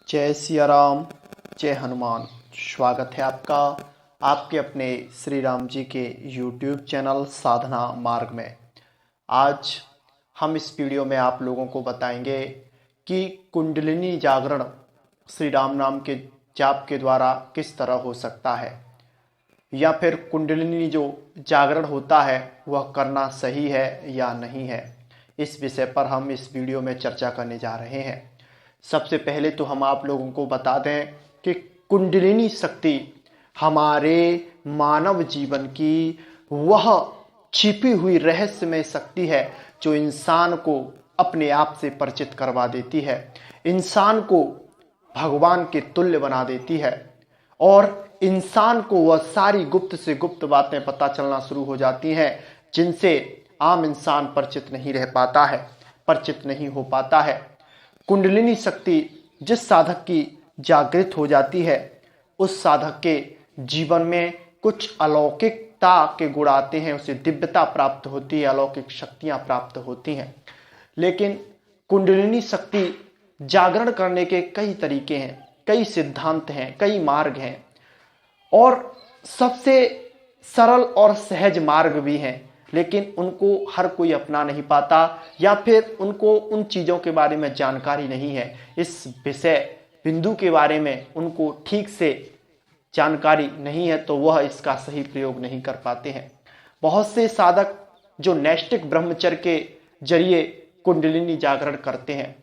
जय सिया राम, जय हनुमान। स्वागत है आपका आपके अपने श्री राम जी के YouTube चैनल साधना मार्ग में। आज हम इस वीडियो में आप लोगों को बताएंगे कि कुंडलिनी जागरण श्री राम नाम के जाप के द्वारा किस तरह हो सकता है, या फिर कुंडलिनी जो जागरण होता है वह करना सही है या नहीं है। इस विषय पर हम इस वीडियो में चर्चा करने जा रहे हैं। सबसे पहले तो हम आप लोगों को बता दें कि कुंडलिनी शक्ति हमारे मानव जीवन की वह छिपी हुई रहस्यमय शक्ति है जो इंसान को अपने आप से परिचित करवा देती है, इंसान को भगवान के तुल्य बना देती है और इंसान को वह सारी गुप्त से गुप्त बातें पता चलना शुरू हो जाती हैं जिनसे आम इंसान परिचित नहीं रह पाता है, परिचित नहीं हो पाता है। कुंडलिनी शक्ति जिस साधक की जागृत हो जाती है उस साधक के जीवन में कुछ अलौकिकता के गुण आते हैं, उसे दिव्यता प्राप्त होती है, अलौकिक शक्तियां प्राप्त होती हैं। लेकिन कुंडलिनी शक्ति जागरण करने के कई तरीके हैं, कई सिद्धांत हैं, कई मार्ग हैं और सबसे सरल और सहज मार्ग भी हैं, लेकिन उनको हर कोई अपना नहीं पाता या फिर उनको उन चीज़ों के बारे में जानकारी नहीं है। इस विषय बिंदु के बारे में उनको ठीक से जानकारी नहीं है तो वह इसका सही प्रयोग नहीं कर पाते हैं। बहुत से साधक जो नैष्ठिक ब्रह्मचर्य के जरिए कुंडलिनी जागरण करते हैं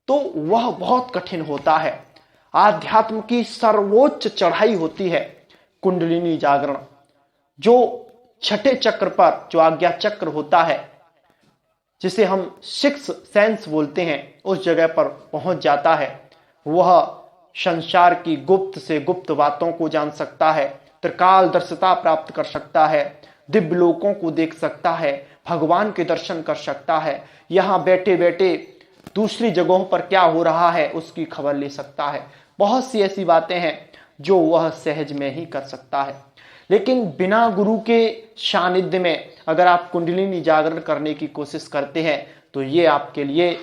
तो वह बहुत कठिन होता है। आध्यात्म की सर्वोच्च चढ़ाई होती है कुंडलिनी जागरण। जो छठे चक्र पर जो आज्ञा चक्र होता है, जिसे हम सिक्स सेंस बोलते हैं, उस जगह पर पहुंच जाता है। वह संसार की गुप्त से गुप्त बातों को जान सकता है, त्रिकालदर्शिता प्राप्त कर सकता है, दिव्य लोकों को देख सकता है, भगवान के दर्शन कर सकता है, यहाँ बैठे बैठे दूसरी जगहों पर क्या हो रहा है उसकी खबर ले सकता है। बहुत सी ऐसी बातें हैं जो वह सहज में ही कर सकता है। लेकिन बिना गुरु के सानिध्य में अगर आप कुंडलिनी जागरण करने की कोशिश करते हैं तो ये आपके लिए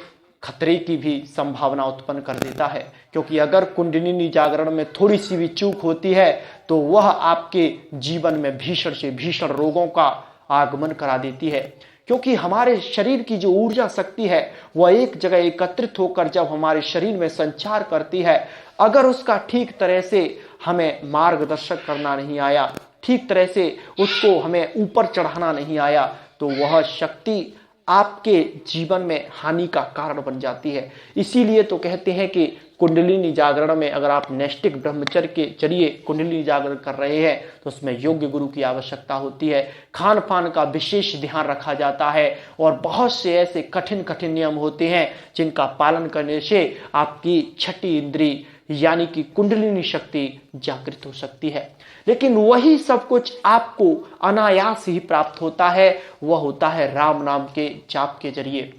खतरे की भी संभावना उत्पन्न कर देता है, क्योंकि अगर कुंडलिनी जागरण में थोड़ी सी भी चूक होती है तो वह आपके जीवन में भीषण से भीषण रोगों का आगमन करा देती है। क्योंकि हमारे शरीर की जो ऊर्जा शक्ति है वह एक जगह एकत्रित होकर जब हमारे शरीर में संचार करती है, अगर उसका ठीक तरह से हमें मार्गदर्शक करना नहीं आया, ठीक तरह से उसको हमें ऊपर चढ़ाना नहीं आया, तो वह शक्ति आपके जीवन में हानि का कारण बन जाती है। इसीलिए तो कहते हैं कि कुंडलिनी जागरण में अगर आप नैष्ठिक ब्रह्मचर्य के जरिए कुंडलिनी जागरण कर रहे हैं तो उसमें योग्य गुरु की आवश्यकता होती है। खान पान का विशेष ध्यान रखा जाता है और बहुत से ऐसे कठिन कठिन नियम होते हैं जिनका पालन करने से आपकी छठी इंद्री यानी कि कुंडलिनी शक्ति जागृत हो सकती है। लेकिन वही सब कुछ आपको अनायास ही प्राप्त होता है, वह होता है राम नाम के जाप के जरिए।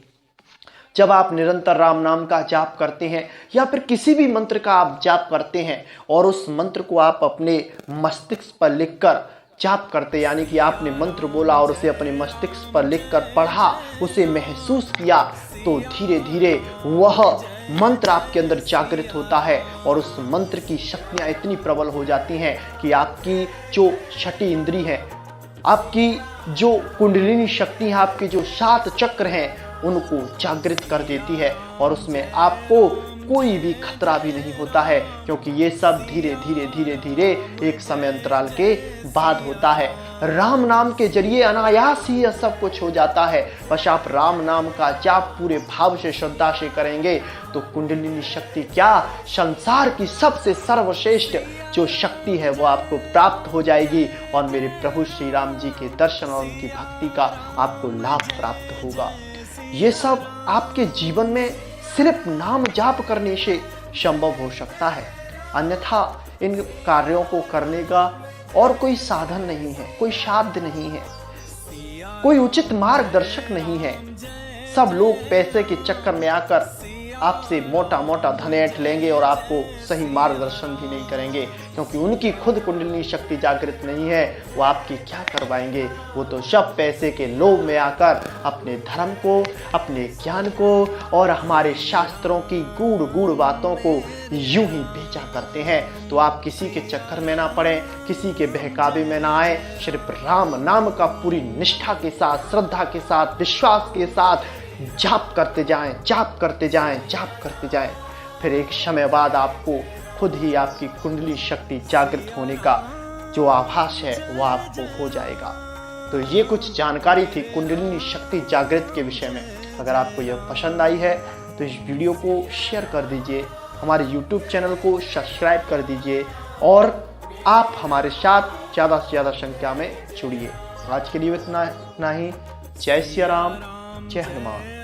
जब आप निरंतर राम नाम का जाप करते हैं या फिर किसी भी मंत्र का आप जाप करते हैं और उस मंत्र को आप अपने मस्तिष्क पर लिखकर जाप करते, यानी कि आपने मंत्र बोला और उसे अपने मस्तिष्क पर लिखकर पढ़ा, उसे महसूस किया, तो धीरे धीरे वह मंत्र आपके अंदर जागृत होता है और उस मंत्र की शक्तियां इतनी प्रबल हो जाती हैं कि आपकी जो छठी इंद्री है, आपकी जो कुंडलिनी शक्ति है, आपके जो 7 चक्र हैं उनको जागृत कर देती है और उसमें आपको कोई भी खतरा भी नहीं होता है, क्योंकि ये सब धीरे धीरे धीरे धीरे एक समय अंतराल के बाद होता है। राम नाम के जरिए अनायास ही यह सब कुछ हो जाता है। बस आप राम नाम का जाप पूरे भाव से श्रद्धा से करेंगे तो कुंडलिनी शक्ति क्या, संसार की सबसे सर्वश्रेष्ठ जो शक्ति है वो आपको प्राप्त हो जाएगी और मेरे प्रभु श्री राम जी के दर्शन और उनकी भक्ति का आपको लाभ प्राप्त होगा। ये सब आपके जीवन में सिर्फ नाम जाप करने से संभव हो सकता है, अन्यथा इन कार्यों को करने का और कोई साधन नहीं है, कोई साध्य नहीं है, कोई उचित मार्गदर्शक नहीं है। सब लोग पैसे के चक्कर में आकर आपसे मोटा मोटा धन ऐंठ लेंगे और आपको सही मार्गदर्शन भी नहीं करेंगे, क्योंकि उनकी खुद कुंडलिनी शक्ति जागृत नहीं है। वो आपकी क्या करवाएंगे? वो तो सब पैसे के लोभ में आकर अपने धर्म को, अपने ज्ञान को और हमारे शास्त्रों की गूढ़ गूढ़ बातों को यूं ही बेचा करते हैं। तो आप किसी के चक्कर में ना पड़े, किसी के बहकावे में ना आए। सिर्फ राम नाम का पूरी निष्ठा के साथ, श्रद्धा के साथ, विश्वास के साथ जाप करते जाएं, जाप करते जाएं, जाप करते जाएं। फिर एक समय बाद आपको खुद ही आपकी कुंडली शक्ति जागृत होने का जो आभास है वो आपको हो जाएगा। तो ये कुछ जानकारी थी कुंडलिनी शक्ति जागृत के विषय में। अगर आपको यह पसंद आई है तो इस वीडियो को शेयर कर दीजिए, हमारे YouTube चैनल को सब्सक्राइब कर दीजिए और आप हमारे साथ ज़्यादा से ज़्यादा संख्या में जुड़िए। आज के लिए इतना ही। जय सिया राम, जय हनुमान।